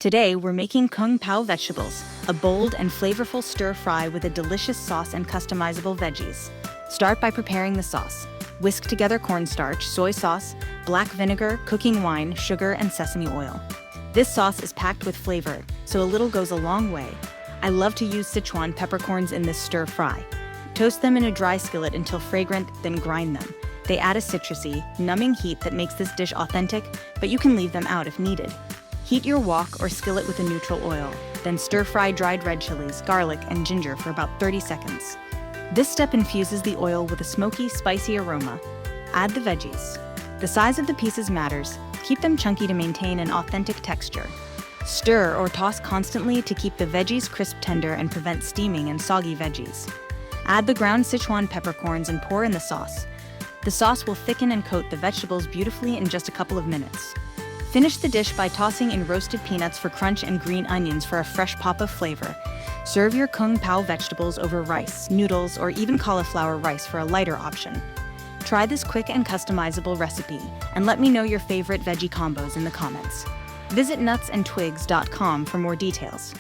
Today, we're making Kung Pao Vegetables, a bold and flavorful stir-fry with a delicious sauce and customizable veggies. Start by preparing the sauce. Whisk together cornstarch, soy sauce, black vinegar, cooking wine, sugar, and sesame oil. This sauce is packed with flavor, so a little goes a long way. I love to use Sichuan peppercorns in this stir-fry. Toast them in a dry skillet until fragrant, then grind them. They add a citrusy, numbing heat that makes this dish authentic, but you can leave them out if needed. Heat your wok or skillet with a neutral oil, then stir-fry dried red chilies, garlic, and ginger for about 30 seconds. This step infuses the oil with a smoky, spicy aroma. Add the veggies. The size of the pieces matters. Keep them chunky to maintain an authentic texture. Stir or toss constantly to keep the veggies crisp tender and prevent steaming and soggy veggies. Add the ground Sichuan peppercorns and pour in the sauce. The sauce will thicken and coat the vegetables beautifully in just a couple of minutes. Finish the dish by tossing in roasted peanuts for crunch and green onions for a fresh pop of flavor. Serve your Kung Pao vegetables over rice, noodles, or even cauliflower rice for a lighter option. Try this quick and customizable recipe, and let me know your favorite veggie combos in the comments. Visit nutsandtwigs.com for more details.